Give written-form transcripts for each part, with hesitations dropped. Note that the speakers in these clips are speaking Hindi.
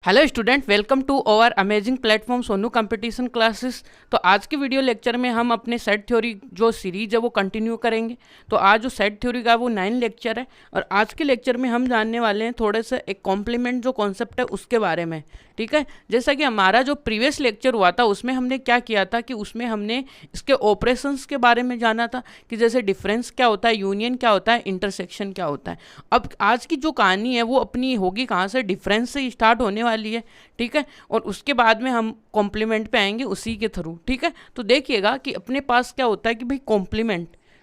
Hello student, welcome to our amazing platform Sonu competition classes. तो आज के वीडियो लेक्चर में हम अपने सेट थ्योरी जो सीरीज है वो कंटिन्यू करेंगे। तो आज जो सेट थ्योरी का वो 9 लेक्चर है और आज के लेक्चर में हम जानने वाले हैं थोड़े से एक कॉम्प्लीमेंट जो कॉन्सेप्ट है उसके बारे में। ठीक है, जैसा कि हमारा जो प्रीवियस लेक्चर हुआ था उसमें हमने क्या किया था कि उसमें हमने इसके ऑपरेशंस के बारे में जाना था कि जैसे डिफरेंस क्या होता है, यूनियन क्या होता है, इंटरसेक्शन क्या होता है। अब आज की जो कहानी है वो अपनी होगी कहाँ से, डिफरेंस से स्टार्ट होने वाली है। ठीक है, और उसके बाद में हम कॉम्प्लीमेंट पे आएंगे उसी के थ्रू। ठीक है, तो देखिएगा कि अपने पास क्या होता है कि भाई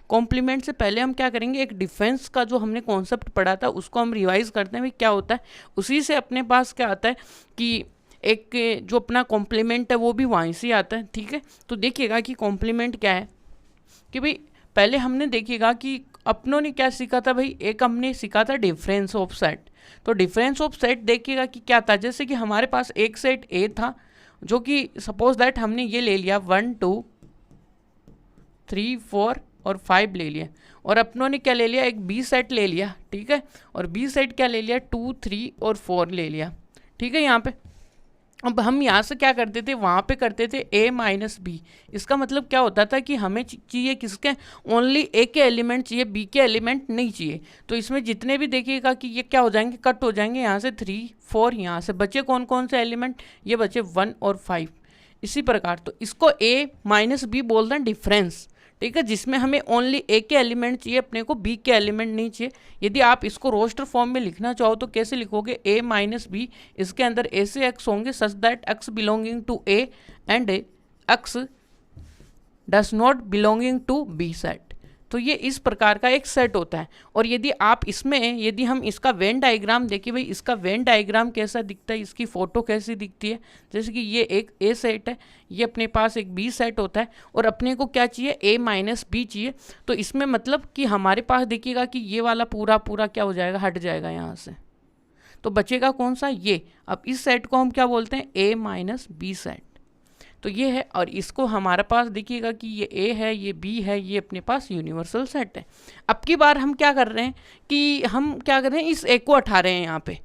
कॉम्प्लीमेंट से पहले हम क्या करेंगे, एक डिफेंस का जो हमने कॉन्सेप्ट पढ़ा था उसको हम रिवाइज करते हैं भाई क्या होता है। उसी से अपने पास क्या आता है कि एक जो अपना कॉम्प्लीमेंट है वो भी वहीं से आता है। ठीक है, तो देखिएगा कि कॉम्प्लीमेंट क्या है कि भाई पहले हमने देखिएगा कि अपनों ने क्या सीखा था भाई, एक हमने सीखा था डिफरेंस ऑफ सेट। तो डिफरेंस ऑफ सेट देखिएगा कि क्या था, जैसे कि हमारे पास एक सेट ए था जो कि सपोज दैट हमने ये ले लिया 1 2 3 4 और 5 ले लिया, और अपनों ने क्या ले लिया, एक बी सेट ले लिया। ठीक है, और बी सेट क्या ले लिया, 2 3 और 4 ले लिया। ठीक है, यहाँ पे अब हम यहाँ से क्या करते थे, वहाँ पे करते थे a माइनस बी। इसका मतलब क्या होता था कि हमें चाहिए किसके, ओनली a के एलिमेंट चाहिए, b के एलिमेंट नहीं चाहिए। तो इसमें जितने भी देखिएगा कि ये क्या हो जाएंगे, कट हो जाएंगे। यहाँ से 3 4, यहाँ से बचे कौन कौन से एलिमेंट, ये बचे 1 और 5। इसी प्रकार तो इसको a माइनस बी बोलते हैं डिफरेंस। ठीक है, जिसमें हमें ओनली ए के एलिमेंट चाहिए, अपने को बी के एलिमेंट नहीं चाहिए। यदि आप इसको रोस्टर फॉर्म में लिखना चाहो तो कैसे लिखोगे, ए माइनस बी, इसके अंदर ए से एक्स होंगे such that x belonging to A and x does not belonging to B set. तो ये इस प्रकार का एक सेट होता है। और यदि आप इसमें यदि हम इसका वेन डायग्राम देखिए, भाई इसका वेन डायग्राम कैसा दिखता है, इसकी फ़ोटो कैसी दिखती है, जैसे कि ये एक ए सेट है, ये अपने पास एक बी सेट होता है और अपने को क्या चाहिए, ए माइनस बी चाहिए। तो इसमें मतलब कि हमारे पास देखिएगा कि ये वाला पूरा पूरा क्या हो जाएगा, हट जाएगा यहाँ से। तो बचेगा कौन सा, ये। अब इस सेट को हम क्या बोलते हैं, ए माइनस बी सेट। तो ये है, और इसको हमारे पास देखिएगा कि ये ए है, ये बी है, ये अपने पास यूनिवर्सल सेट है। अब की बार हम क्या कर रहे हैं कि हम क्या कर रहे हैं, इस ए को हटा रहे हैं यहाँ पे।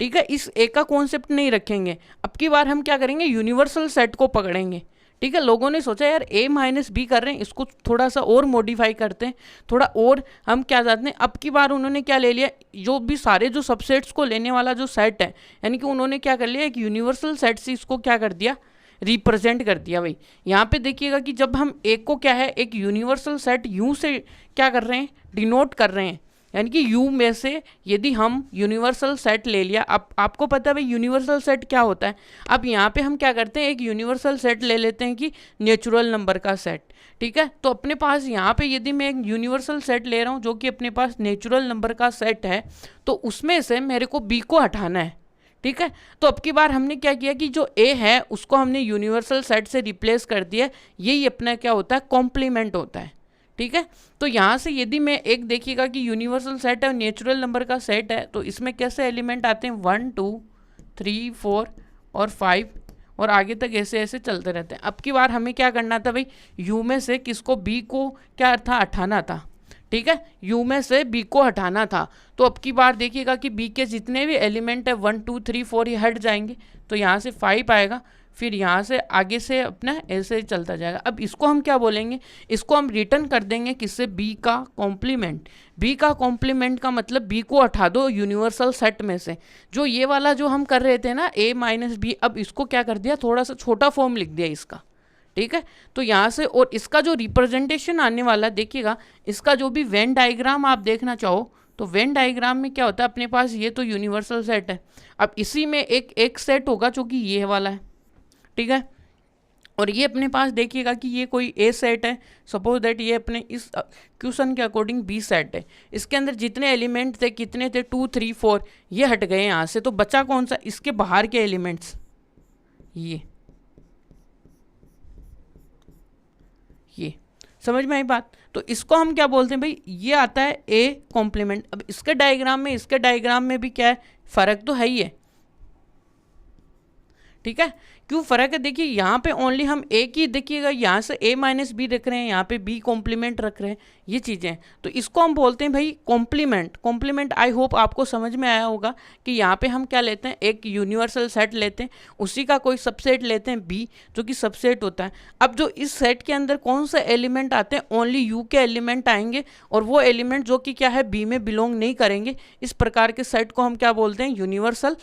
ठीक है, इस ए का कॉन्सेप्ट नहीं रखेंगे। अब की बार हम क्या करेंगे, यूनिवर्सल सेट को पकड़ेंगे। ठीक है, लोगों ने सोचा यार ए माइनस बी कर रहे हैं, इसको थोड़ा सा और मॉडिफाई करते हैं, थोड़ा और हम क्या चाहते हैं। अब की बार उन्होंने क्या ले लिया, जो भी सारे जो सबसेट्स को लेने वाला जो सेट है, यानी कि उन्होंने क्या कर लिया, एक यूनिवर्सल सेट से इसको क्या कर दिया, रिप्रेजेंट कर दिया। भाई यहाँ पे देखिएगा कि जब हम एक को क्या है, एक यूनिवर्सल सेट यू से क्या कर रहे हैं, डिनोट कर रहे हैं, यानी कि यू में से यदि हम यूनिवर्सल सेट ले लिया। अब आपको पता है भाई यूनिवर्सल सेट क्या होता है। अब यहाँ पे हम क्या करते हैं, एक यूनिवर्सल सेट ले लेते हैं कि नेचुरल नंबर का सेट। ठीक है, तो अपने पास यहाँ पे यदि मैं एक यूनिवर्सल सेट ले रहा हूँ जो कि अपने पास नेचुरल नंबर का सेट है, तो उसमें से मेरे को बी को हटाना है। ठीक है, तो अब की बार हमने क्या किया कि जो ए है उसको हमने यूनिवर्सल सेट से रिप्लेस कर दिया। यही अपना क्या होता है, कॉम्प्लीमेंट होता है। ठीक है, तो यहाँ से यदि मैं एक देखिएगा कि यूनिवर्सल सेट है और नेचुरल नंबर का सेट है, तो इसमें कैसे एलिमेंट आते हैं, 1 2 3 4 और 5 और आगे तक ऐसे ऐसे चलते रहते हैं। अब की बार हमें क्या करना था भाई, यू में से किसको, बी को क्या था, हटाना था। ठीक है, यू में से बी को हटाना था। तो अब की बार देखिएगा कि बी के जितने भी एलिमेंट है 1 2 3 4 ये हट जाएंगे। तो यहाँ से 5 आएगा, फिर यहाँ से आगे से अपना ऐसे चलता जाएगा। अब इसको हम क्या बोलेंगे, इसको हम रिटर्न कर देंगे किससे, बी का कॉम्प्लीमेंट। बी का कॉम्प्लीमेंट का मतलब बी को हटा दो यूनिवर्सल सेट में से। जो ये वाला जो हम कर रहे थे ना, ए माइनस बी, अब इसको क्या कर दिया, थोड़ा सा छोटा फॉर्म लिख दिया इसका। ठीक है, तो यहाँ से और इसका जो रिप्रेजेंटेशन आने वाला देखिएगा, इसका जो भी वेन डायग्राम आप देखना चाहो तो वेन डायग्राम में क्या होता है, अपने पास ये तो यूनिवर्सल सेट है। अब इसी में एक सेट होगा जो कि ये वाला है। ठीक है, और ये अपने पास देखिएगा कि ये कोई ए सेट है, सपोज दैट ये अपने इस क्वेश्चन के अकॉर्डिंग बी सेट है। इसके अंदर जितने एलिमेंट थे कितने थे, 2 3 4, ये हट गए यहाँ से। तो बचा कौन सा, इसके बाहर के एलिमेंट्स, ये समझ में आई बात। तो इसको हम क्या बोलते हैं भाई, ये आता है ए कॉम्प्लीमेंट। अब इसके डायग्राम में इसके डायग्राम में भी क्या है, फर्क तो है ही है। ठीक है। क्यों फ़र्क है, देखिए यहाँ पे ओनली हम एक ही, देखिएगा यहाँ से a माइनस बी रख रहे हैं, यहाँ पे b कॉम्प्लीमेंट रख रहे हैं, ये चीज़ें। तो इसको हम बोलते हैं भाई कॉम्प्लीमेंट। कॉम्प्लीमेंट आई होप आपको समझ में आया होगा कि यहाँ पे हम क्या लेते हैं, एक यूनिवर्सल सेट लेते हैं, उसी का कोई सबसेट लेते हैं b, जो कि सबसेट होता है। अब जो इस सेट के अंदर कौन से एलिमेंट आते हैं, ओनली u के एलिमेंट आएंगे, और वो एलिमेंट जो कि क्या है, b में बिलोंग नहीं करेंगे। इस प्रकार के सेट को हम क्या बोलते हैं, यूनिवर्सल,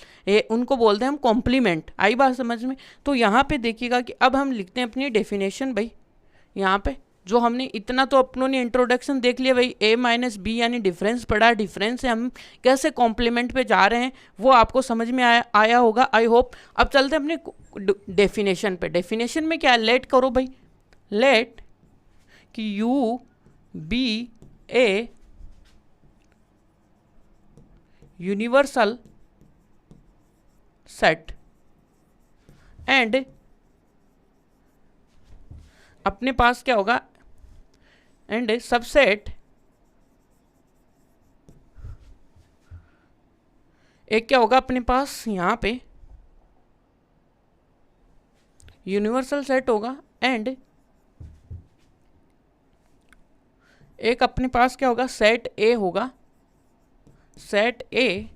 उनको बोलते हैं हम कॉम्प्लीमेंट। आई बात समझ में। तो यहाँ पे देखिएगा कि अब हम लिखते हैं अपनी डेफिनेशन भाई। यहाँ पे जो हमने इतना तो अपनों ने इंट्रोडक्शन देख लिया भाई, a माइनस बी यानी डिफरेंस पढ़ा, डिफरेंस से हम कैसे कॉम्प्लीमेंट पे जा रहे हैं वो आपको समझ में आया होगा आई होप। अब चलते हैं अपने डेफिनेशन पे। डेफिनेशन में क्या लेट करो भाई, लेट कि u B A universal set and अपने पास क्या होगा, एंड सबसेट, एक क्या होगा अपने पास यहाँ पे यूनिवर्सल सेट होगा, एंड एक अपने पास क्या होगा, सेट ए होगा, set A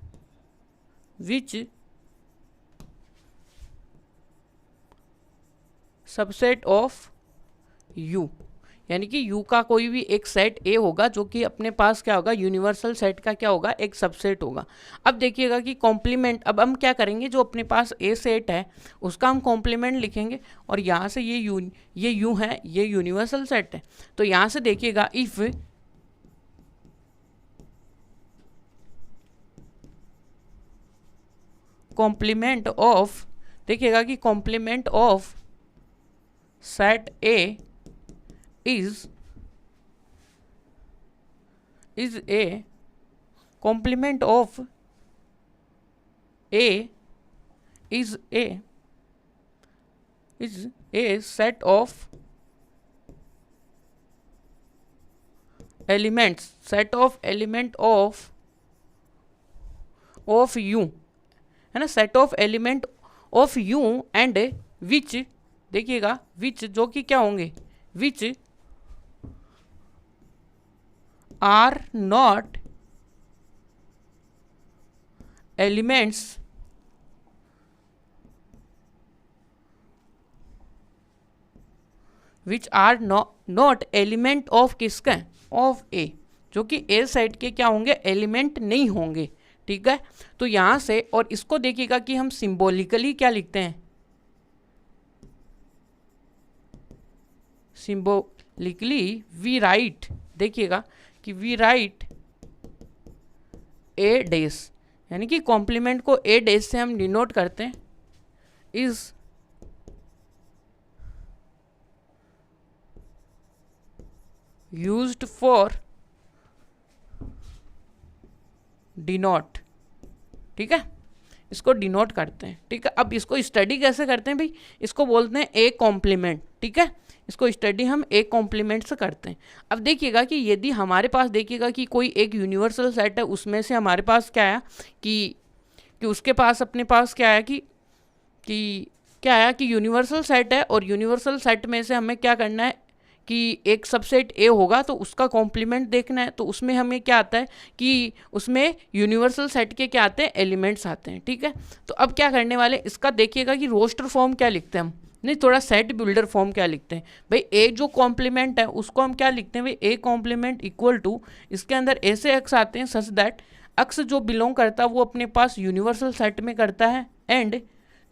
which subset of u, यानी कि u का कोई भी एक सेट a होगा जो कि अपने पास क्या होगा, यूनिवर्सल सेट का क्या होगा, एक सबसेट होगा। अब देखिएगा कि कॉम्प्लीमेंट, अब हम क्या करेंगे, जो अपने पास a सेट है उसका हम कॉम्प्लीमेंट लिखेंगे, और यहाँ से ये u है, ये यूनिवर्सल सेट है। तो यहाँ से देखिएगा इफ कॉम्प्लीमेंट ऑफ, देखिएगा कि complement of set a is a complement of a is a set of elements, set of element of u, है ना, set of element of u and which, देखिएगा which जो कि क्या होंगे, which are not elements which are not element of किसका, of a, जो कि a साइड के क्या होंगे, एलिमेंट नहीं होंगे। ठीक है। तो यहां से, और इसको देखिएगा कि हम सिंबॉलिकली क्या लिखते हैं, सिंबॉलिकली वी राइट, देखिएगा कि वी राइट ए डेस, यानी कि कॉम्प्लीमेंट को ए डेस से हम डिनोट करते हैं, इज यूज्ड फॉर डिनोट। ठीक है, इसको डिनोट करते हैं। ठीक है। अब इसको स्टडी कैसे करते हैं भाई, इसको बोलते हैं ए कॉम्प्लीमेंट। ठीक है, इसको स्टडी हम एक कॉम्प्लीमेंट से करते हैं। अब देखिएगा कि यदि हमारे पास, देखिएगा कि कोई एक यूनिवर्सल सेट है, उसमें से हमारे पास क्या आया कि उसके पास, अपने पास क्या आया कि क्या आया कि यूनिवर्सल सेट है, और यूनिवर्सल सेट में से हमें क्या करना है कि एक सबसेट ए होगा तो उसका कॉम्प्लीमेंट देखना है। तो उसमें हमें क्या आता है कि उसमें यूनिवर्सल सेट के क्या आते हैं, एलिमेंट्स आते हैं। ठीक है। तो अब क्या करने वाले, इसका देखिएगा कि रोस्टर फॉर्म क्या लिखते हैं हम, नहीं थोड़ा सेट बिल्डर फॉर्म क्या लिखते हैं भाई। ए जो कॉम्प्लीमेंट है उसको हम क्या लिखते हैं भाई, ए कॉम्प्लीमेंट इक्वल टू, इसके अंदर ऐसे एक्स आते हैं सच दैट अक्स जो बिलोंग करता है वो अपने पास यूनिवर्सल सेट में करता है, एंड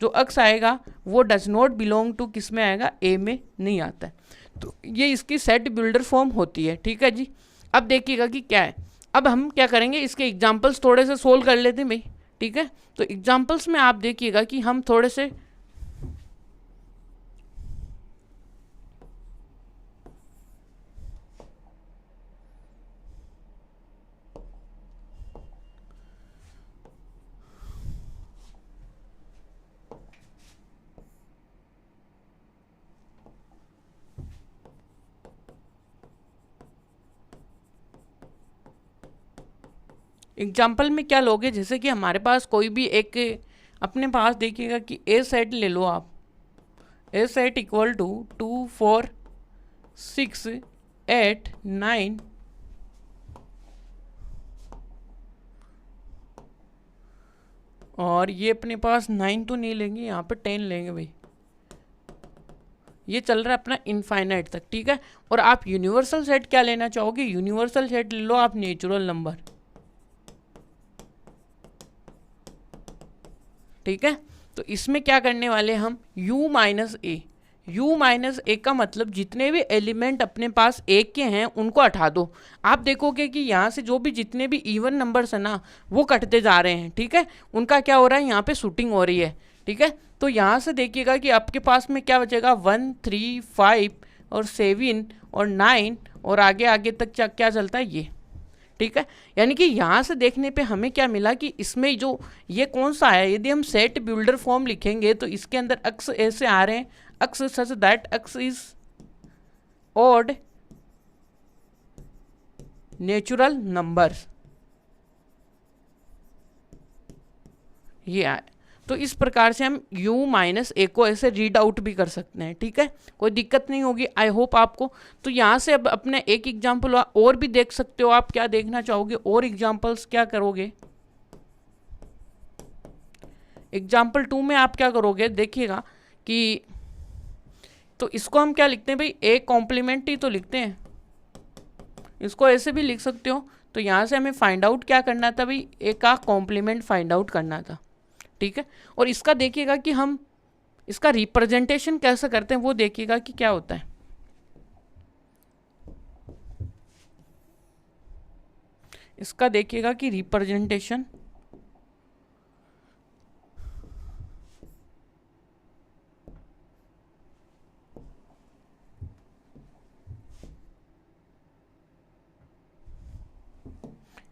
जो अक्स आएगा वो डज नॉट बिलोंग टू किस में आएगा, ए में नहीं आता है। तो ये इसकी सेट बिल्डर फॉर्म होती है। ठीक है जी। अब देखिएगा कि क्या है, अब हम क्या करेंगे, इसके एग्जाम्पल्स थोड़े से सोल्व कर लेते हैं भाई। ठीक है। तो एग्जाम्पल्स में आप देखिएगा कि हम थोड़े से एग्जाम्पल में क्या लोगे, जैसे कि हमारे पास कोई भी एक अपने पास देखिएगा कि ए सेट ले लो आप, ए सेट इक्वल टू 2 4 6 8 9 और ये अपने पास 9 तो नहीं लेंगे, यहाँ पे 10 लेंगे भाई। ये चल रहा है अपना इनफाइनाइट तक, ठीक है। और आप यूनिवर्सल सेट क्या लेना चाहोगे, यूनिवर्सल सेट ले लो आप नेचुरल नंबर, ठीक है। तो इसमें क्या करने वाले हम, u माइनस ए, u माइनस ए का मतलब जितने भी एलिमेंट अपने पास एक के हैं उनको हटा दो। आप देखोगे कि यहाँ से जो भी जितने भी इवन नंबर्स है ना वो कटते जा रहे हैं, ठीक है। उनका क्या हो रहा है, यहाँ पे शूटिंग हो रही है, ठीक है। तो यहाँ से देखिएगा कि आपके पास में क्या बचेगा, 1 3 5 और 7 और 9 और आगे आगे तक क्या चलता है ये, ठीक है। यानी कि यहाँ से देखने पे हमें क्या मिला कि इसमें जो ये कौन सा है, यदि हम सेट बिल्डर फॉर्म लिखेंगे तो इसके अंदर अक्स ऐसे आ रहे हैं, x such that x is odd natural numbers, ये आए। तो इस प्रकार से हम u माइनस ए को ऐसे रीड आउट भी कर सकते हैं, ठीक है। कोई दिक्कत नहीं होगी, आई होप आपको। तो यहाँ से अब अपने एक एग्जाम्पल और भी देख सकते हो आप, क्या देखना चाहोगे और एग्जाम्पल्स क्या करोगे। एग्जाम्पल 2 में आप क्या करोगे, देखिएगा कि तो इसको हम क्या लिखते हैं भाई, ए कॉम्प्लीमेंट ही तो लिखते हैं, इसको ऐसे भी लिख सकते हो। तो यहाँ से हमें फाइंड आउट क्या करना था भाई, ए का कॉम्प्लीमेंट फाइंड आउट करना था, ठीक है। और इसका देखिएगा कि हम इसका रिप्रेजेंटेशन कैसे करते हैं वो देखिएगा कि क्या होता है। इसका देखिएगा कि रिप्रेजेंटेशन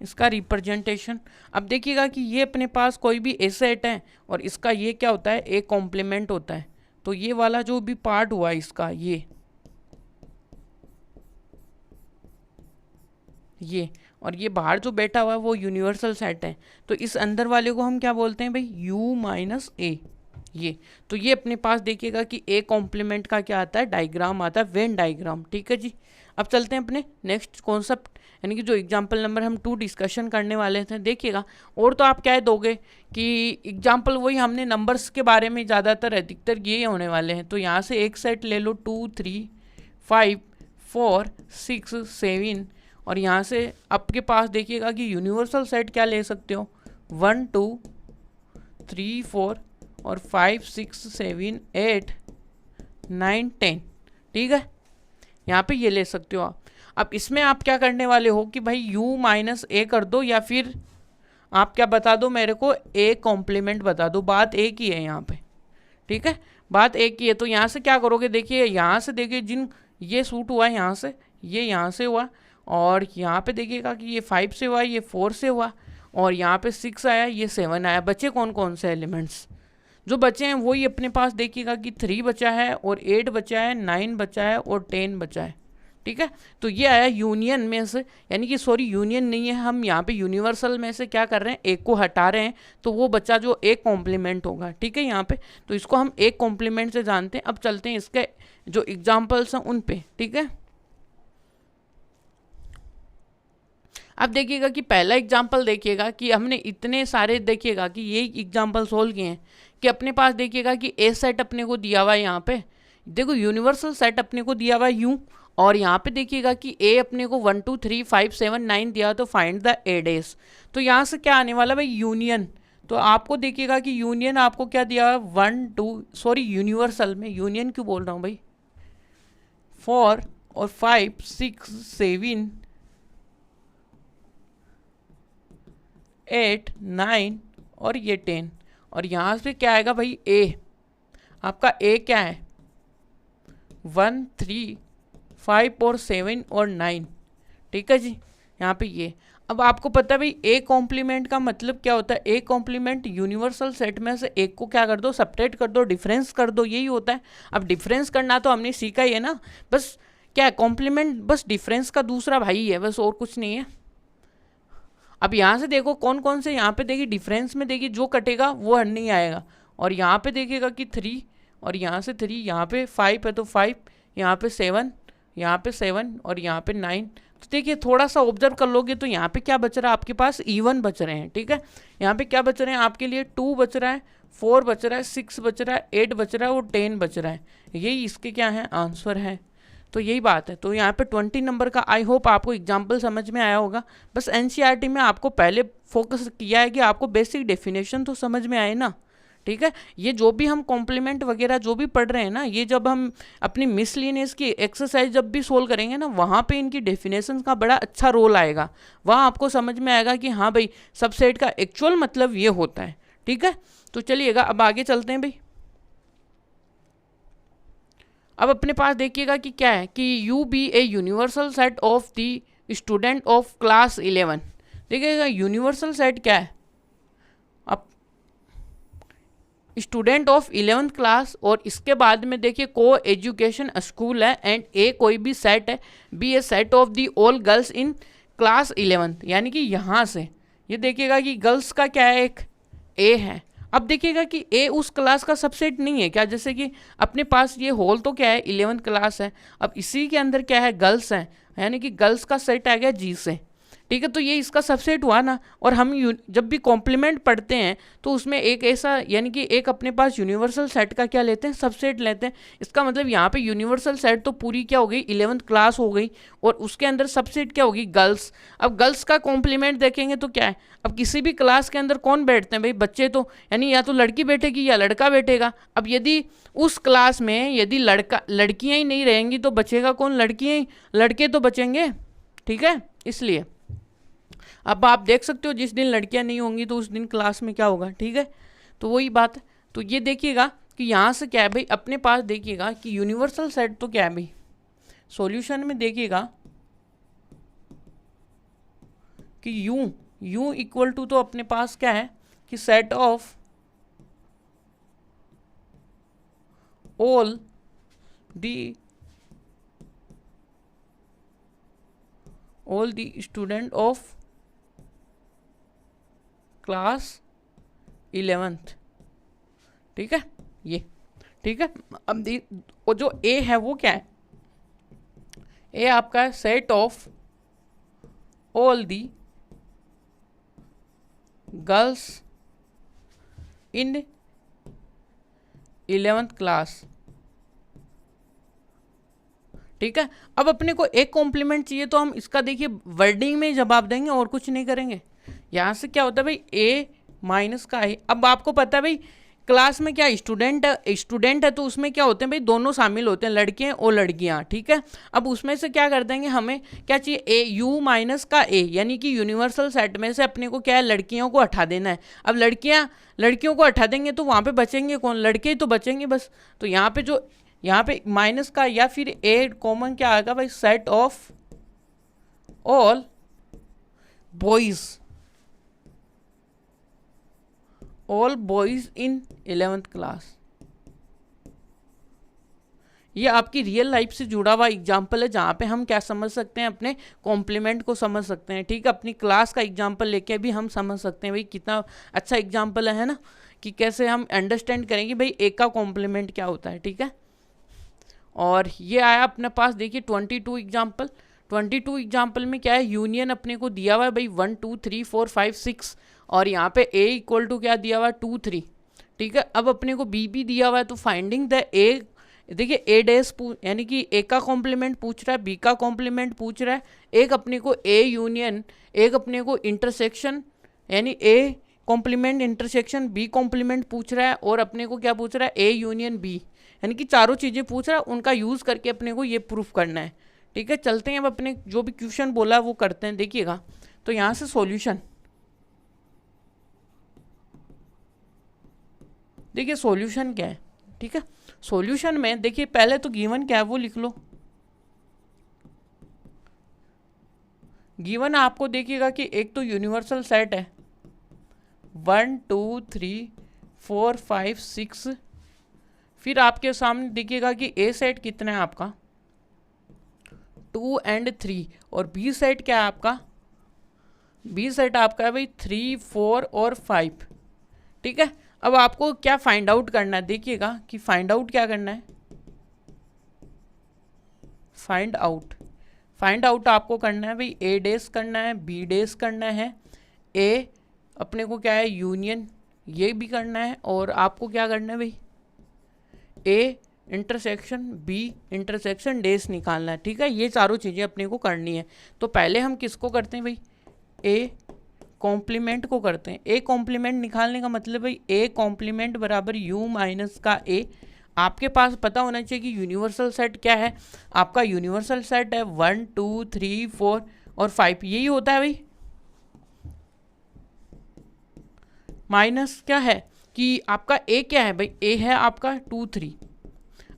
इसका रिप्रेजेंटेशन अब देखिएगा कि ये अपने पास कोई भी ए सेट है और इसका ये क्या होता है, ए कॉम्प्लीमेंट होता है। तो ये वाला जो भी पार्ट हुआ इसका ये और ये बाहर जो बैठा हुआ है वो यूनिवर्सल सेट है। तो इस अंदर वाले को हम क्या बोलते हैं भाई, u माइनस ए, ये। तो ये अपने पास देखिएगा कि ए कॉम्प्लीमेंट का क्या आता है, डायग्राम आता है, वेन डायग्राम, ठीक है जी। अब चलते हैं अपने नेक्स्ट कॉन्सेप्ट, यानी कि जो एग्जाम्पल नंबर हम 2 डिस्कशन करने वाले थे। देखिएगा और तो आप क्या दोगे कि एग्जाम्पल वही हमने नंबर्स के बारे में ज़्यादातर अधिकतर ये होने वाले हैं। तो यहाँ से एक सेट ले लो 2 3 5 4 6 7 और यहाँ से आपके पास देखिएगा कि यूनिवर्सल सेट क्या ले सकते हो, 1 2 3 4 और 5 6 7 8 9 10, ठीक है। यहाँ पे ये ले सकते हो आप। अब इसमें आप क्या करने वाले हो कि भाई u माइनस ए कर दो या फिर आप क्या बता दो मेरे को, ए कॉम्प्लीमेंट बता दो। बात एक ही है यहाँ पे, ठीक है, बात एक ही है। तो यहाँ से क्या करोगे, देखिए यहाँ से देखिए जिन ये सूट हुआ है यहाँ से, ये यहाँ से हुआ और यहाँ पे देखिएगा कि ये 5 से हुआ, ये 4 से हुआ और यहाँ पे 6 आया, ये 7 आया। बचे कौन कौन से एलिमेंट्स, जो बचे हैं वही अपने पास देखिएगा कि 3 बचा है और 8 बचा है, 9 बचा है और 10 बचा है, ठीक है। तो ये आया यूनियन में से, यानी कि सॉरी यूनियन नहीं है, हम यहाँ पे यूनिवर्सल में से क्या कर रहे हैं, एक को हटा रहे हैं। तो वो बच्चा जो एक कॉम्प्लीमेंट होगा, ठीक है यहाँ पे। तो इसको हम एक कॉम्प्लीमेंट से जानते हैं। अब चलते हैं इसके जो एग्जाम्पल्स हैं उन पे, ठीक है। अब देखिएगा कि पहला एग्जाम्पल देखिएगा कि हमने इतने सारे देखिएगा कि ये एग्जाम्पल सोल्व किए हैं कि अपने पास देखिएगा कि ए सेट अपने को दिया हुआ है, यहाँ पे देखो यूनिवर्सल सेट अपने को दिया हुआ है यू, और यहाँ पे देखिएगा कि ए अपने को 1 2 3 5 7 9 दिया, तो फाइंड द ए डेज। तो यहाँ से क्या आने वाला भाई, यूनियन। तो आपको देखिएगा कि यूनियन आपको क्या दिया है, 1 2 सॉरी यूनिवर्सल में यूनियन क्यों बोल रहा हूँ भाई, 4 और 5 6 7 8 9 और ये 10 और यहाँ से क्या आएगा भाई, ए आपका ए क्या है 1 3 5 और 7 और 9, ठीक है जी। यहाँ पे ये अब आपको पता है भाई ए कॉम्प्लीमेंट का मतलब क्या होता है, ए कॉम्प्लीमेंट यूनिवर्सल सेट में से एक को क्या कर दो, सेपरेट कर दो, डिफरेंस कर दो, यही होता है। अब डिफरेंस करना तो हमने सीखा ही है ना, बस क्या है कॉम्प्लीमेंट, बस डिफरेंस का दूसरा भाई है, बस और कुछ नहीं है। अब यहाँ से देखो कौन कौन से, यहाँ पे देखिए डिफरेंस में देखिए जो कटेगा वो नहीं आएगा, और यहाँ पे देखिएगा कि 3, और यहाँ से 3, यहाँ पे 5 है तो 5, यहाँ पे 7, यहाँ पे 7 और यहाँ पे 9। तो देखिए थोड़ा सा ऑब्जर्व कर लोगे तो यहाँ पे क्या बच रहा है आपके पास, इवन बच रहे हैं, ठीक है। यहाँ पे क्या बच रहे हैं आपके लिए, 2 बच रहा है, 4 बच रहा है, 6 बच रहा है, 8 बच रहा है और 10 बच रहा है। यही इसके क्या है, आंसर है। तो यही बात है। तो यहाँ पे 20 नंबर का आई होप आपको एग्जाम्पल समझ में आया होगा। बस एनसीईआरटी में आपको पहले फोकस किया है कि आपको बेसिक डेफिनेशन तो समझ में आए ना, ठीक है। ये जो भी हम कॉम्प्लीमेंट वगैरह जो भी पढ़ रहे हैं ना, ये जब हम अपनी मिसलिनियस की एक्सरसाइज जब भी सोल्व करेंगे ना, वहाँ पे इनकी डेफिनेशन का बड़ा अच्छा रोल आएगा। वहाँ आपको समझ में आएगा कि हाँ भाई सबसेट का एक्चुअल मतलब ये होता है, ठीक है। तो चलिएगा अब आगे चलते हैं भाई। अब अपने पास देखिएगा कि क्या है कि U be A universal set of the student of class 11। देखिएगा यूनिवर्सल सेट क्या है, अब स्टूडेंट ऑफ 11th क्लास, और इसके बाद में देखिए को एजुकेशन स्कूल है, एंड ए कोई भी सेट है, B a set of the all girls in class 11th। यानी कि यहाँ से ये देखिएगा कि गर्ल्स का क्या है, एक ए है। अब देखिएगा कि ए उस क्लास का सबसेट नहीं है क्या, जैसे कि अपने पास ये होल तो क्या है 11th क्लास है, अब इसी के अंदर क्या है गर्ल्स हैं, यानी कि गर्ल्स का सेट आ गया जी से, ठीक है। तो ये इसका सबसेट हुआ ना। और हम जब भी कॉम्प्लीमेंट पढ़ते हैं तो उसमें एक ऐसा यानी कि एक अपने पास यूनिवर्सल सेट का क्या लेते हैं, सबसेट लेते हैं। इसका मतलब यहाँ पे यूनिवर्सल सेट तो पूरी क्या हो गई 11th क्लास हो गई, और उसके अंदर सबसेट क्या होगी, गर्ल्स। अब गर्ल्स का कॉम्प्लीमेंट देखेंगे तो क्या है, अब किसी भी क्लास के अंदर कौन बैठते हैं भाई, बच्चे तो, यानी या तो लड़की बैठेगी या लड़का बैठेगा। अब यदि उस क्लास में यदि लड़कियाँ ही नहीं रहेंगी तो बचेगा कौन, लड़कियाँ ही, लड़के तो बचेंगे, ठीक है। इसलिए अब आप देख सकते हो जिस दिन लड़कियां नहीं होंगी तो उस दिन क्लास में क्या होगा, ठीक है। तो वही बात है। तो ये देखिएगा कि यहाँ से क्या है भाई, अपने पास देखिएगा कि यूनिवर्सल सेट तो क्या है भाई, सॉल्यूशन में देखिएगा कि यू इक्वल टू तो अपने पास क्या है कि set of all the student of class 11th, ठीक है ये, ठीक है। अब वो जो ए है वो क्या है, ए आपका है set of all the girls in 11th class, ठीक है। अब अपने को एक कॉम्प्लीमेंट चाहिए तो हम इसका देखिए वर्डिंग में जवाब देंगे और कुछ नहीं करेंगे। यहाँ से क्या होता है भाई ए माइनस का ए। अब आपको पता है भाई क्लास में क्या स्टूडेंट है तो उसमें क्या होते हैं भाई, दोनों शामिल होते हैं, लड़के और लड़कियाँ, ठीक है। अब उसमें से क्या कर देंगे, हमें क्या चाहिए, ए यू माइनस का ए, यानी कि यूनिवर्सल सेट में से अपने को क्या है, लड़कियों को हटा देना है। अब लड़कियों को हटा देंगे तो वहाँ पे बचेंगे कौन, लड़के ही तो बचेंगे बस। तो यहाँ पे माइनस का या फिर ए कॉमन क्या आएगा भाई, set of all boys in 11th class. ये आपकी रियल लाइफ से जुड़ा हुआ एग्जाम्पल है, जहाँ पे हम क्या समझ सकते हैं, अपने कॉम्प्लीमेंट को समझ सकते हैं, ठीक है। अपनी क्लास का एग्जाम्पल लेके भी हम समझ सकते हैं भाई, कितना अच्छा एग्जाम्पल है ना, कि कैसे हम अंडरस्टैंड करेंगे भाई एक का कॉम्प्लीमेंट क्या होता है, ठीक है। और ये आया अपने पास देखिए 22 एग्जाम्पल। 22 एग्जाम्पल में क्या है, यूनियन अपने को दिया हुआ है भाई 1 2 3 4 5 6, और यहाँ पे ए इक्वल टू क्या दिया हुआ है 2 3, ठीक है। अब अपने को बी भी दिया हुआ है, तो फाइंडिंग द ए, देखिए ए डैश यानी कि ए का कॉम्प्लीमेंट पूछ रहा है, बी का कॉम्प्लीमेंट पूछ रहा है, एक अपने को ए यूनियन, एक अपने को इंटरसेक्शन, यानी A complement intersection B complement पूछ रहा है, और अपने को क्या पूछ रहा है, ए यूनियन बी, यानी कि चारों चीज़ें पूछ रहा है, उनका यूज़ करके अपने को ये प्रूफ करना है, ठीक है। चलते हैं अब अपने जो भी क्वेश्चन बोला वो करते हैं। देखिएगा तो यहाँ से सॉल्यूशन, देखिए सॉल्यूशन क्या है, ठीक है। सॉल्यूशन में देखिए पहले तो गिवन क्या है वो लिख लो। गिवन आपको देखिएगा कि एक तो यूनिवर्सल सेट है 1 2 3 4 5 6, फिर आपके सामने देखिएगा कि ए सेट कितना है आपका 2 और 3, और बी सेट क्या है आपका बी सेट आपका है भाई 3, 4 और 5, ठीक है। अब आपको क्या फाइंड आउट करना है, देखिएगा कि फाइंड आउट क्या करना है। फाइंड आउट आपको करना है भाई ए डेस करना है, बी डेस करना है, ए अपने को क्या है यूनियन ये भी करना है, और आपको क्या करना है भाई ए इंटरसेक्शन बी इंटरसेक्शन डेस निकालना है, ठीक है। ये चारों चीज़ें अपने को करनी है। तो पहले हम किसको करते हैं भाई, ए कॉम्प्लीमेंट को करते हैं। ए कॉम्प्लीमेंट निकालने का मतलब भाई ए कॉम्प्लीमेंट बराबर यू माइनस का ए। आपके पास पता होना चाहिए कि यूनिवर्सल सेट क्या है। आपका यूनिवर्सल सेट है 1 2 3 4 और 5, यही होता है भाई। माइनस क्या है कि आपका ए क्या है भाई, ए है आपका 2 3।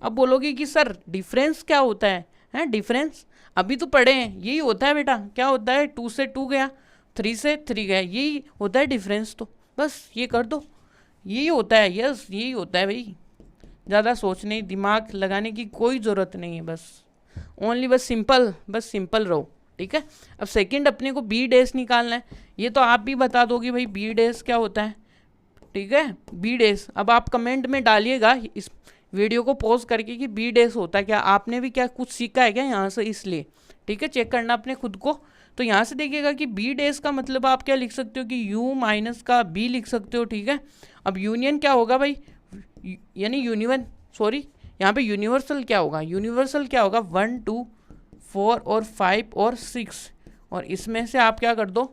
अब बोलोगे कि सर डिफरेंस क्या होता है डिफरेंस अभी तो पढ़े हैं, यही होता है बेटा। क्या होता है 2 से 2 गया, 3 से 3 गया, यही होता है डिफरेंस। तो बस ये कर दो, यही होता है, यस यही होता है भाई। ज़्यादा सोचने दिमाग लगाने की कोई ज़रूरत नहीं है, बस ओनली बस सिंपल रहो, ठीक है। अब सेकंड अपने को बी डेस निकालना है। ये तो आप भी बता दोगे भाई बी डेस क्या होता है, ठीक है। बी डेस अब आप कमेंट में डालिएगा इस वीडियो को पॉज करके कि बी डेस होता है क्या। आपने भी क्या कुछ सीखा है क्या यहाँ से, इसलिए ठीक है चेक करना अपने खुद को। तो यहाँ से देखिएगा कि बी डेस का मतलब आप क्या लिख सकते हो कि यू माइनस का बी लिख सकते हो, ठीक है। अब यूनियन क्या होगा भाई, यानी यूनिवन सॉरी यहाँ पे यूनिवर्सल क्या होगा, 1 2 4 और 5 और 6, और इसमें से आप क्या कर दो,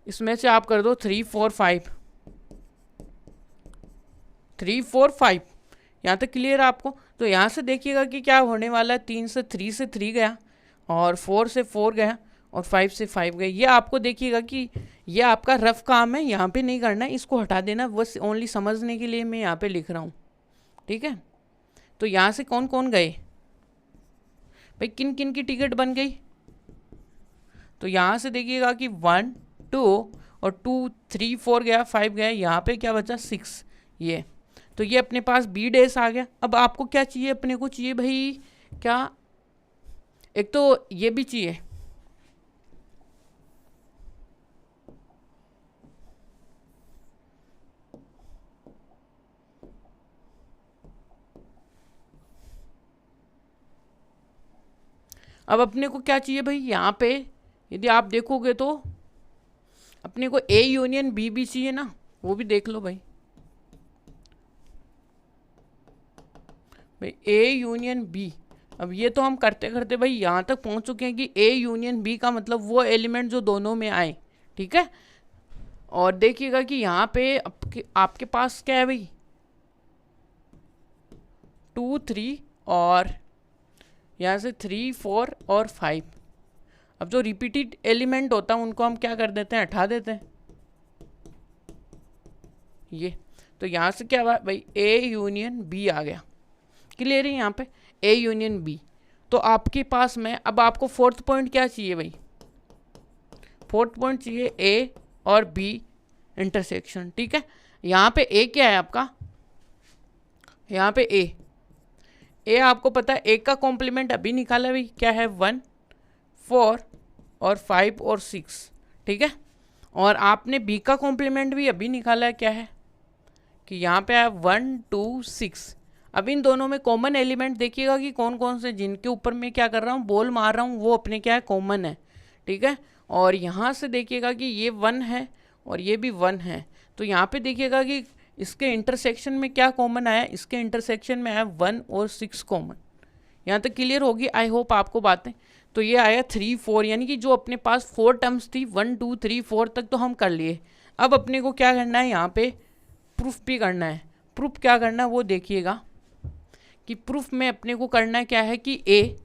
इसमें से आप कर दो 3 4 5 3 4 5। यहाँ तक क्लियर है आपको। तो यहाँ से देखिएगा कि क्या होने वाला है, 3 से 3 गया, और 4 से 4 गया, और 5 से 5 गया। ये आपको देखिएगा कि ये आपका रफ काम है, यहाँ पे नहीं करना है, इसको हटा देना, बस ओनली समझने के लिए मैं यहाँ पे लिख रहा हूँ, ठीक है। तो यहाँ से कौन कौन गए भाई, किन किन की टिकट बन गई। तो यहाँ से देखिएगा कि 1 2 और 2 3 4 गया, 5 गया, यहाँ पे क्या बचा 6, ये। तो ये अपने पास बी डेस आ गया। अब आपको क्या चाहिए, अपने को चाहिए भाई क्या, एक तो ये भी चाहिए, अब अपने को क्या चाहिए भाई, यहाँ पे यदि आप देखोगे तो अपने को ए यूनियन बी भी चाहिए ना, वो भी देख लो भाई ए यूनियन बी। अब ये तो हम करते करते भाई यहाँ तक पहुँच चुके हैं कि ए यूनियन बी का मतलब वो एलिमेंट जो दोनों में आए, ठीक है। और देखिएगा कि यहाँ पे आपके पास क्या है भाई 2 3 और यहाँ से 3 4 और 5। अब जो रिपीटेड एलिमेंट होता है उनको हम क्या कर देते हैं, हटा देते हैं ये। तो यहाँ से क्या हुआ भाई ए यूनियन बी आ गया, क्लियर है यहाँ पे ए यूनियन बी। तो आपके पास में अब आपको फोर्थ पॉइंट क्या चाहिए भाई, फोर्थ पॉइंट चाहिए ए और बी इंटरसेक्शन, ठीक है। यहाँ पे ए क्या है आपका, यहाँ पे ए आपको पता है ए का कॉम्प्लीमेंट अभी निकाला भाई क्या है 1 4 और 5 और 6, ठीक है। और आपने बी का कॉम्प्लीमेंट भी अभी निकाला है क्या है कि यहाँ पे है 1 2 6। अब इन दोनों में कॉमन एलिमेंट देखिएगा कि कौन कौन से, जिनके ऊपर मैं क्या कर रहा हूँ बॉल मार रहा हूँ, वो अपने क्या है कॉमन है, ठीक है। और यहाँ से देखिएगा कि ये 1 है और ये भी 1 है। तो यहाँ पे देखिएगा कि इसके इंटरसेक्शन में क्या कॉमन आया, इसके इंटरसेक्शन में आया 1 और 6 कॉमन। यहाँ तक क्लियर होगी आई होप आपको बातें। तो ये आया 3 4, यानी कि जो अपने पास 4 टर्म्स थी 1 2 3 4 तक तो हम कर लिए। अब अपने को क्या करना है, यहाँ पे प्रूफ भी करना है। प्रूफ क्या करना है वो देखिएगा कि प्रूफ में अपने को करना क्या है कि ए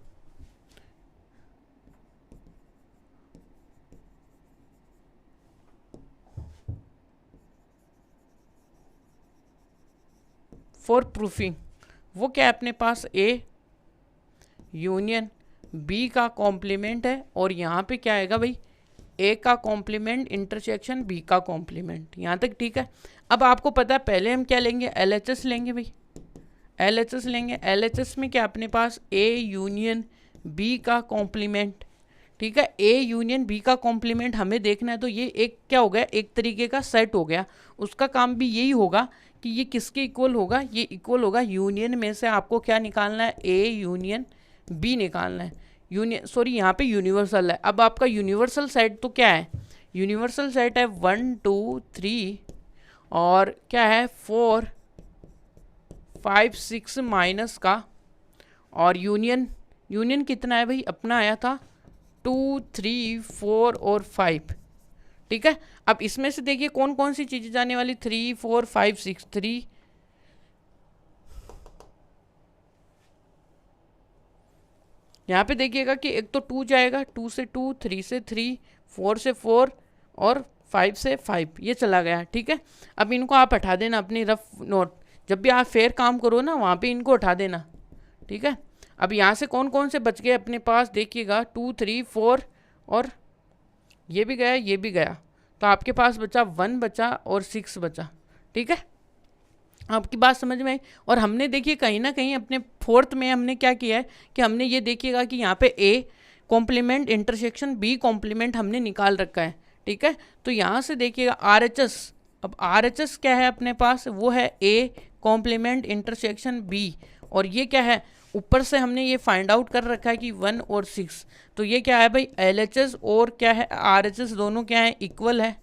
फॉर प्रूफिंग, वो क्या है अपने पास ए यूनियन बी का कॉम्प्लीमेंट है, और यहाँ पे क्या आएगा भाई ए का कॉम्प्लीमेंट इंटरसेक्शन बी का कॉम्प्लीमेंट। यहाँ तक ठीक है। अब आपको पता है पहले हम क्या लेंगे, LHS लेंगे भाई, LHS लेंगे। LHS में क्या अपने पास ए यूनियन बी का कॉम्प्लीमेंट, ठीक है। ए यूनियन बी का कॉम्प्लीमेंट हमें देखना है, तो ये एक क्या हो गया, एक तरीके का सेट हो गया। उसका काम भी यही होगा कि ये किसके इक्वल होगा, ये इक्वल होगा यूनियन में से आपको क्या निकालना है, ए यूनियन बी निकालना है। यूनियन सॉरी यहाँ पे यूनिवर्सल है। अब आपका यूनिवर्सल सेट तो क्या है, यूनिवर्सल सेट है 1 2 3 और क्या है 4 5 6 माइनस का, और यूनियन कितना है भाई, अपना आया था 2 3 4 और 5। ठीक है। अब इसमें से देखिए कौन कौन सी चीजें जाने वाली, 3 4 5 6 3, यहाँ पे देखिएगा कि एक तो 2 जाएगा, 2 से 2, 3 से 3, 4 से 4 और 5 से 5, ये चला गया। ठीक है। अब इनको आप हटा देना अपनी रफ नोट, जब भी आप फेयर काम करो ना वहाँ पे इनको हटा देना। ठीक है। अब यहाँ से कौन कौन से बच गए अपने पास, देखिएगा 2 3 4 और ये भी गया, ये भी गया, तो आपके पास बचा 1 बचा और 6 बचा। ठीक है। आपकी बात समझ में आई। और हमने देखिए कहीं ना कहीं अपने फोर्थ में हमने क्या किया है कि हमने ये देखिएगा कि यहाँ पे A complement intersection B complement हमने निकाल रखा है। ठीक है। तो यहाँ से देखिएगा आर एच एस, अब आर एच एस क्या है अपने पास, वो है ए कॉम्प्लीमेंट इंटरसेक्शन बी, और ये क्या है ऊपर से हमने ये फाइंड आउट कर रखा है कि 1 और 6, तो ये क्या है भाई एल एच एस और क्या है आर एच एस दोनों क्या है, इक्वल है,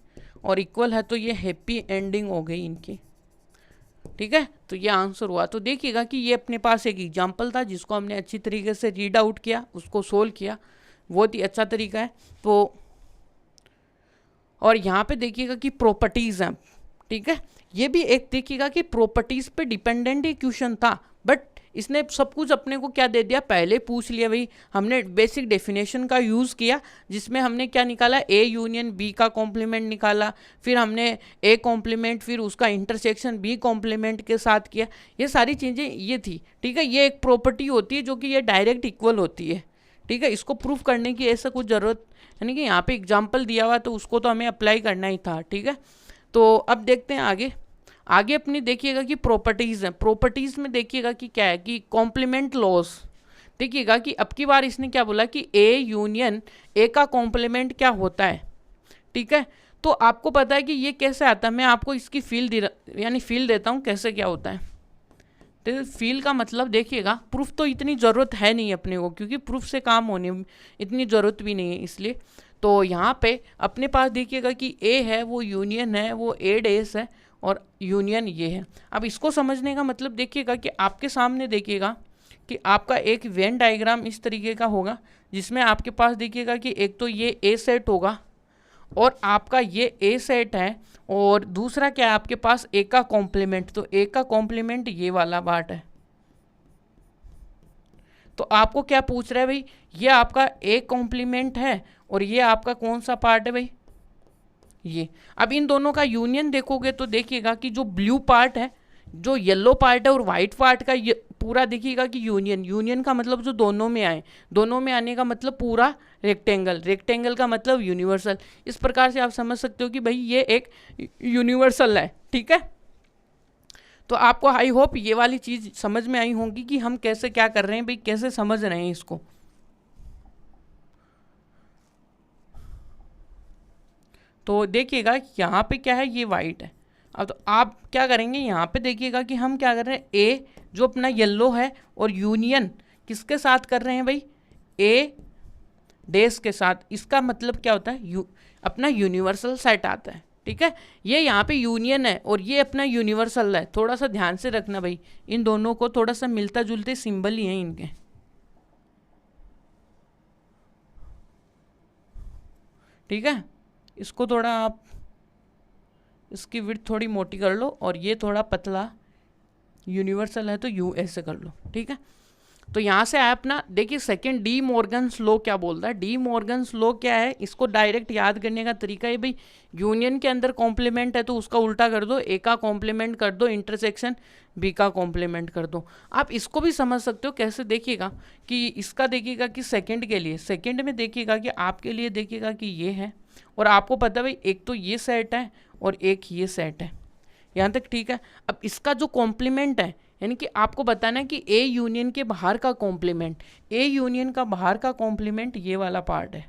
और इक्वल है तो ये हैप्पी एंडिंग हो गई इनकी। ठीक है। तो ये आंसर हुआ। तो देखिएगा कि ये अपने पास एक एग्जाम्पल था जिसको हमने अच्छी तरीके से रीड आउट किया, उसको सोल्व किया, बहुत ही अच्छा तरीका है। तो और यहाँ पे देखिएगा कि प्रॉपर्टीज़ हैं। ठीक है। ये भी एक देखिएगा कि प्रॉपर्टीज़ पे डिपेंडेंट ही क्वेश्चन था, बट इसने सब कुछ अपने को क्या दे दिया, पहले पूछ लिया भाई। हमने बेसिक डेफिनेशन का यूज़ किया जिसमें हमने क्या निकाला, ए यूनियन बी का कॉम्प्लीमेंट निकाला, फिर हमने ए कॉम्प्लीमेंट फिर उसका इंटरसेक्शन बी कॉम्प्लीमेंट के साथ किया, ये सारी चीज़ें ये थी। ठीक है। ये एक प्रॉपर्टी होती है जो कि ये डायरेक्ट इक्वल होती है। ठीक है। इसको प्रूफ करने की ऐसा कुछ ज़रूरत, यानी कि यहाँ पे एग्जाम्पल दिया हुआ तो उसको तो हमें अप्लाई करना ही था। ठीक है। तो अब देखते हैं आगे अपनी देखिएगा कि प्रॉपर्टीज़ हैं। प्रॉपर्टीज़ में देखिएगा कि क्या है कि कॉम्प्लीमेंट लॉस, देखिएगा कि अब की बार इसने क्या बोला कि ए यूनियन ए का कॉम्प्लीमेंट क्या होता है। ठीक है। तो आपको पता है कि ये कैसे आता है, मैं आपको इसकी फील देता हूँ कैसे क्या होता है। तो फील का मतलब देखिएगा, प्रूफ तो इतनी ज़रूरत है नहीं अपने को, क्योंकि प्रूफ से काम होने इतनी ज़रूरत भी नहीं है इसलिए। तो यहाँ पे अपने पास देखिएगा कि ए है वो यूनियन है, वो ए डेस है और यूनियन ये है। अब इसको समझने का मतलब देखिएगा कि आपके सामने देखिएगा कि आपका एक वेन डायग्राम इस तरीके का होगा जिसमें आपके पास देखिएगा कि एक तो ये ए सेट होगा और आपका ये ए सेट है, और दूसरा क्या है आपके पास ए का कॉम्प्लीमेंट, तो ए का कॉम्प्लीमेंट ये वाला पार्ट है। तो आपको क्या पूछ रहा है भाई, ये आपका ए कॉम्प्लीमेंट है और ये आपका कौन सा पार्ट है भाई, ये। अब इन दोनों का यूनियन देखोगे तो देखिएगा कि जो ब्लू पार्ट है, जो येलो पार्ट है और वाइट पार्ट का ये पूरा देखिएगा कि यूनियन का मतलब जो दोनों में आए, दोनों में आने का मतलब पूरा रेक्टेंगल का मतलब यूनिवर्सल। इस प्रकार से आप समझ सकते हो कि भाई ये एक यूनिवर्सल है। ठीक है। तो आपको आई होप ये वाली चीज़ समझ में आई होगी कि हम कैसे क्या कर रहे हैं भाई, कैसे समझ रहे हैं इसको। तो देखिएगा यहाँ पे क्या है, ये वाइट है। अब तो आप क्या करेंगे, यहाँ पे देखिएगा कि हम क्या कर रहे हैं, ए जो अपना येलो है और यूनियन किसके साथ कर रहे हैं भाई, ए डेस के साथ। इसका मतलब क्या होता है, अपना यूनिवर्सल सेट आता है। ठीक है। ये यहाँ पे यूनियन है और ये अपना यूनिवर्सल है। थोड़ा सा ध्यान से रखना भाई, इन दोनों को थोड़ा सा मिलता जुलते सिंबल ही हैं इनके। ठीक है। इसको थोड़ा आप इसकी विड्थ थोड़ी मोटी कर लो और ये थोड़ा पतला, यूनिवर्सल है तो यू ऐसे कर लो। ठीक है। तो यहाँ से आया अपना, देखिए सेकंड डी मॉर्गन्स लॉ क्या बोलता है। डी मॉर्गन्स लॉ क्या है, इसको डायरेक्ट याद करने का तरीका है भाई, यूनियन के अंदर कॉम्प्लीमेंट है तो उसका उल्टा कर दो, ए का कॉम्प्लीमेंट कर दो, इंटरसेक्शन बी का कॉम्प्लीमेंट कर दो। आप इसको भी समझ सकते हो कैसे, देखिएगा कि इसका देखिएगा कि सेकंड के लिए, सेकंड में देखिएगा कि आपके लिए देखिएगा कि ये है, और आपको पता है भाई एक तो ये सेट है और एक ये सेट है, यहाँ तक ठीक है। अब इसका जो कॉम्प्लीमेंट है, यानी कि आपको बताना है कि ए यूनियन के बाहर का कॉम्प्लीमेंट, ए यूनियन का बाहर का कॉम्प्लीमेंट ये वाला पार्ट है।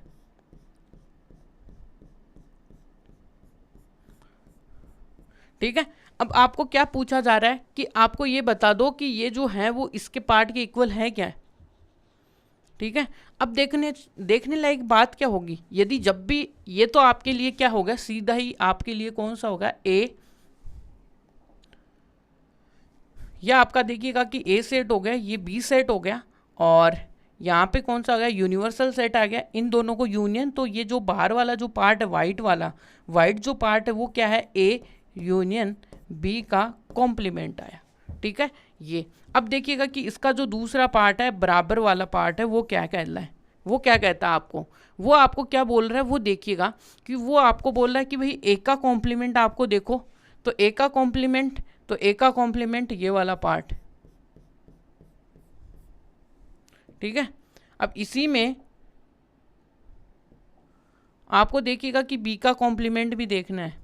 ठीक है। अब आपको क्या पूछा जा रहा है कि आपको ये बता दो कि ये जो है वो इसके पार्ट के इक्वल है क्या। ठीक है। अब देखने लायक बात क्या होगी, यदि जब भी ये तो आपके लिए क्या होगा, सीधा ही आपके लिए कौन सा होगा, ए, या आपका देखिएगा कि ए सेट हो गया, ये बी सेट हो गया, और यहाँ पे कौन सा आ गया, यूनिवर्सल सेट आ गया, इन दोनों को यूनियन। तो ये जो बाहर वाला जो पार्ट है वाइट वाला, वाइट जो पार्ट है वो क्या है, ए यूनियन बी का कॉम्प्लीमेंट आया। ठीक है। ये अब देखिएगा कि इसका जो दूसरा पार्ट है, बराबर वाला पार्ट है, वो क्या कहता है, वो क्या कहता है आपको, वो आपको क्या बोल रहा है, वो देखिएगा कि वो आपको बोल रहा है कि भाई ए का कॉम्प्लीमेंट आपको देखो, तो ए का कॉम्प्लीमेंट, तो ए का कॉम्प्लीमेंट ये वाला पार्ट। ठीक है। अब इसी में आपको देखिएगा कि बी का कॉम्प्लीमेंट भी देखना है।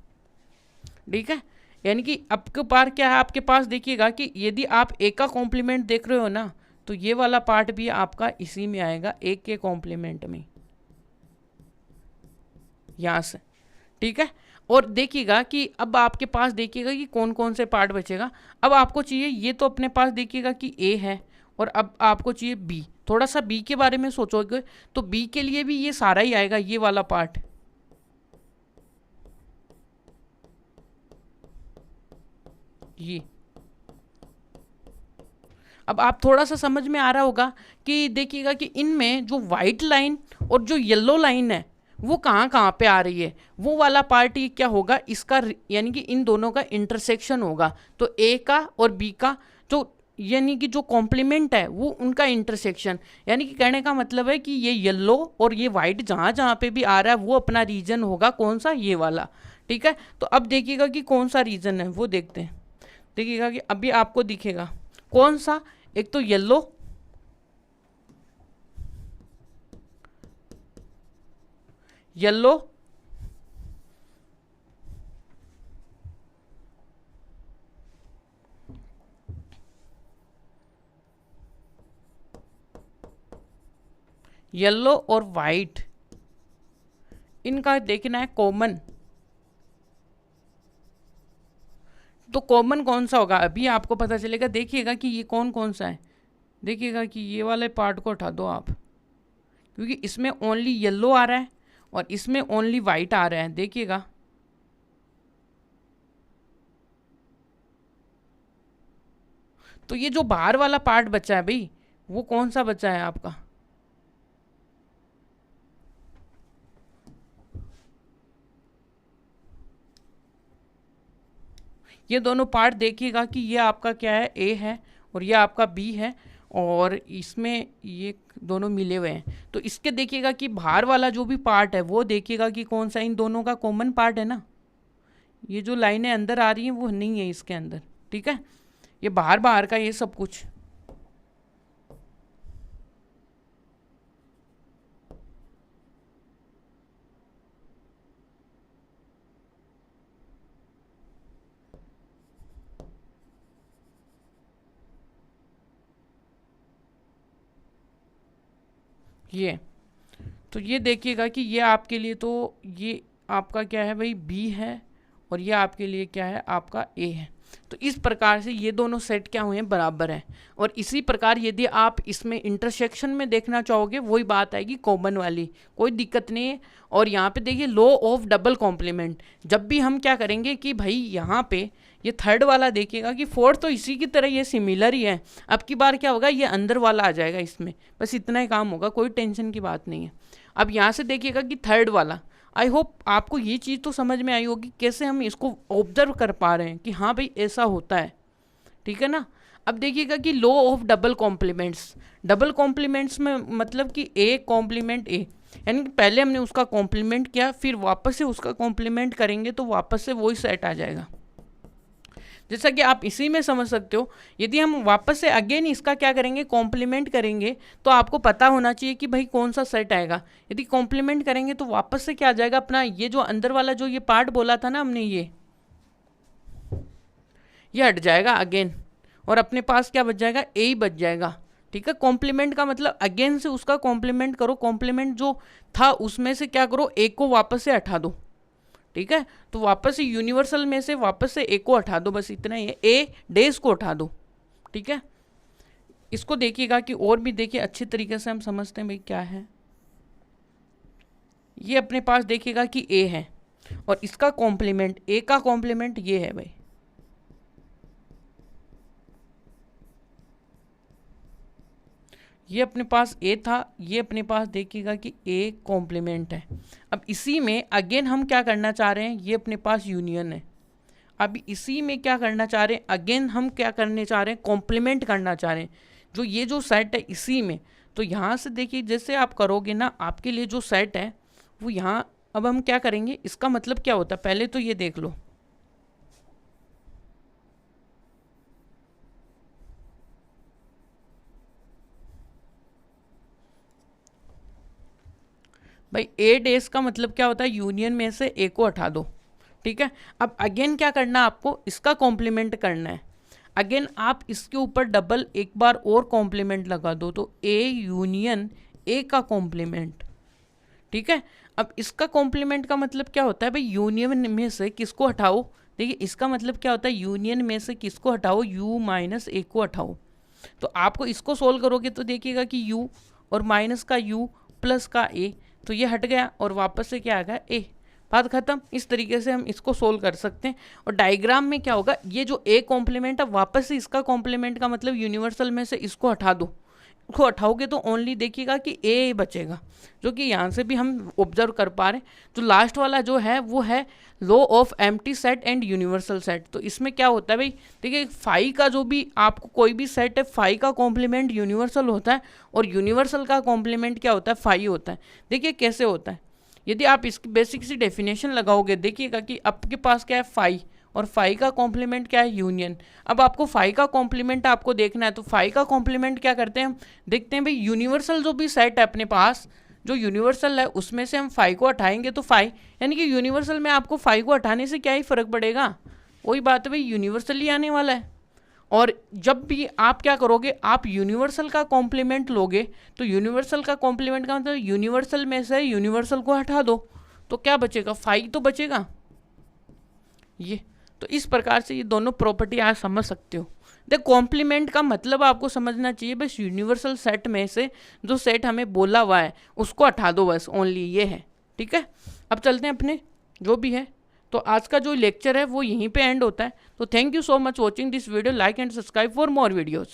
ठीक है। यानी कि आपके पास क्या है, आपके पास देखिएगा कि यदि आप ए का कॉम्प्लीमेंट देख रहे हो ना, तो ये वाला पार्ट भी आपका इसी में आएगा, ए के कॉम्प्लीमेंट में, यहाँ से। ठीक है। और देखिएगा कि अब आपके पास देखिएगा कि कौन कौन से पार्ट बचेगा। अब आपको चाहिए, ये तो अपने पास देखिएगा कि ए है, और अब आपको चाहिए बी। थोड़ा सा बी के बारे में सोचोगे तो बी के लिए भी ये सारा ही आएगा, ये वाला पार्ट। ये अब आप थोड़ा सा समझ में आ रहा होगा कि देखिएगा कि इनमें जो वाइट लाइन और जो येलो लाइन है वो कहाँ कहाँ पे आ रही है, वो वाला पार्ट ये क्या होगा, इसका यानी कि इन दोनों का इंटरसेक्शन होगा। तो ए का और बी का जो यानी कि जो कॉम्प्लीमेंट है वो उनका इंटरसेक्शन, यानी कि कहने का मतलब है कि ये येलो और ये वाइट जहाँ जहाँ पे भी आ रहा है वो अपना रीजन होगा कौन सा, ये वाला। ठीक है। तो अब देखिएगा कि कौन सा रीजन है वो देखते हैं। देखिएगा कि अभी आपको दिखेगा कौन सा, एक तो येलो, येलो, येलो और वाइट, इनका देखना है कॉमन। तो कॉमन कौन सा होगा अभी आपको पता चलेगा। देखिएगा कि ये कौन कौन सा है, देखिएगा कि ये वाले पार्ट को उठा दो आप, क्योंकि इसमें ओनली येलो आ रहा है और इसमें ओनली वाइट आ रहा है। देखिएगा तो ये जो बाहर वाला पार्ट बचा है भाई, वो कौन सा बचा है आपका, ये दोनों पार्ट देखिएगा कि ये आपका क्या है, ए है और ये आपका बी है, और इसमें ये दोनों मिले हुए हैं। तो इसके देखिएगा कि बाहर वाला जो भी पार्ट है वो देखिएगा कि कौन सा इन दोनों का कॉमन पार्ट है ना, ये जो लाइनें अंदर आ रही हैं वो नहीं है इसके अंदर। ठीक है। ये बाहर बाहर का ये सब कुछ, ये तो ये देखिएगा कि ये आपके लिए, तो ये आपका क्या है भाई, बी है, और ये आपके लिए क्या है, आपका ए है। तो इस प्रकार से ये दोनों सेट क्या हुए हैं, बराबर हैं। और इसी प्रकार यदि आप इसमें इंटरसेक्शन में देखना चाहोगे, वही बात आएगी कॉमन वाली, कोई दिक्कत नहीं है। और यहाँ पे देखिए लॉ ऑफ डबल कॉम्प्लीमेंट, जब भी हम क्या करेंगे कि भाई यहाँ पे ये थर्ड वाला देखिएगा कि फोर्थ तो इसी की तरह ये सिमिलर ही है, अब की बार क्या होगा, ये अंदर वाला आ जाएगा इसमें, बस इतना ही काम होगा, कोई टेंशन की बात नहीं है। अब यहाँ से देखिएगा कि थर्ड वाला, आई होप आपको ये चीज़ तो समझ में आई होगी कैसे हम इसको ऑब्जर्व कर पा रहे हैं कि हाँ भाई ऐसा होता है। ठीक है ना। अब देखिएगा कि law of double complements, double complements में मतलब कि ए कॉम्प्लीमेंट ए, यानी कि पहले हमने उसका कॉम्प्लीमेंट किया, फिर वापस से उसका कॉम्प्लीमेंट करेंगे तो वापस से वही सेट आ जाएगा। जैसा कि आप इसी में समझ सकते हो, यदि हम वापस से अगेन इसका क्या करेंगे, कॉम्प्लीमेंट करेंगे, तो आपको पता होना चाहिए कि भाई कौन सा सेट आएगा। यदि कॉम्प्लीमेंट करेंगे तो वापस से क्या आ जाएगा, अपना ये जो अंदर वाला जो ये पार्ट बोला था ना हमने, ये हट जाएगा अगेन, और अपने पास क्या बच जाएगा, ए ही बच जाएगा। ठीक है। कॉम्प्लीमेंट का मतलब अगेन से उसका कॉम्प्लीमेंट करो, कॉम्प्लीमेंट जो था उसमें से क्या करो, ए को वापस से हटा दो। ठीक है। तो वापस से यूनिवर्सल में से वापस से ए को हटा दो, बस इतना ही है, ए डेज को हटा दो, ठीक है। इसको देखिएगा कि और भी देखिए अच्छे तरीके से हम समझते हैं भाई क्या है। ये अपने पास देखिएगा कि ए है और इसका कॉम्प्लीमेंट, ए का कॉम्प्लीमेंट ये है भाई, ये अपने पास ए था, ये अपने पास देखिएगा कि ए कॉम्प्लीमेंट है। अब इसी में अगेन हम क्या करना चाह रहे हैं, ये अपने पास यूनियन है। अब इसी में क्या करना चाह रहे हैं, अगेन हम क्या करने चाह रहे हैं, कॉम्प्लीमेंट करना चाह रहे हैं जो ये जो सेट है इसी में। तो यहाँ से देखिए जैसे आप करोगे ना, आपके लिए जो सेट है वो यहाँ, अब हम क्या करेंगे, इसका मतलब क्या होता है पहले तो ये देख लो। भाई ए डेज का मतलब क्या होता है, यूनियन में से ए को हटा दो, ठीक है। अब अगेन क्या करना है आपको, इसका कॉम्प्लीमेंट करना है। अगेन आप इसके ऊपर डबल एक बार और कॉम्प्लीमेंट लगा दो, तो ए यूनियन ए का कॉम्प्लीमेंट, ठीक है। अब इसका कॉम्प्लीमेंट का मतलब क्या होता है भाई, यूनियन में से किसको हटाओ, देखिए इसका मतलब क्या होता है, यूनियन में से किसको हटाओ, यू माइनस ए को हटाओ। तो आपको इसको सोल्व करोगे तो देखिएगा कि यू और माइनस का यू प्लस का ए, तो ये हट गया और वापस से क्या आ गया ए, बात खत्म। इस तरीके से हम इसको सोल्व कर सकते हैं। और डायग्राम में क्या होगा, ये जो ए कॉम्प्लीमेंट है वापस से इसका कॉम्प्लीमेंट का मतलब यूनिवर्सल में से इसको हटा दो, को हटाओगे तो ओनली देखिएगा कि ए बचेगा, जो कि यहाँ से भी हम ऑब्जर्व कर पा रहे हैं। तो लास्ट वाला जो है वो है law of empty set and universal set. तो इसमें क्या होता है भाई, देखिए फाई का जो भी आपको कोई भी सेट है, फाई का कॉम्प्लीमेंट यूनिवर्सल होता है और यूनिवर्सल का कॉम्प्लीमेंट क्या होता है, फाई होता है। देखिए कैसे होता है, यदि आप इसकी बेसिक सी डेफिनेशन लगाओगे, देखिएगा कि आपके पास क्या है फाई, और फाई का कॉम्प्लीमेंट क्या है, यूनियन। अब आपको फाई का कॉम्प्लीमेंट आपको देखना है, तो फाई का कॉम्प्लीमेंट क्या करते हैं हम, देखते हैं भाई यूनिवर्सल जो भी सेट है अपने पास, जो यूनिवर्सल है उसमें से हम फाई को हटाएंगे तो फाई, यानी कि यूनिवर्सल में आपको फाई को हटाने से क्या ही फर्क पड़ेगा, वही बात है भाई, यूनिवर्सल ही आने वाला है। और जब भी आप क्या करोगे, आप यूनिवर्सल का कॉम्प्लीमेंट लोगे, तो यूनिवर्सल का कॉम्प्लीमेंट का मतलब यूनिवर्सल में से यूनिवर्सल को हटा दो, तो क्या बचेगा, फाई तो बचेगा ये। तो इस प्रकार से ये दोनों प्रॉपर्टी आप समझ सकते हो। देख कॉम्प्लीमेंट का मतलब आपको समझना चाहिए, बस यूनिवर्सल सेट में से जो सेट हमें बोला हुआ है उसको हटा दो, बस ओनली ये है, ठीक है। अब चलते हैं अपने जो भी है, तो आज का जो लेक्चर है वो यहीं पे एंड होता है। तो thank you so much watching this video, like and subscribe for more videos.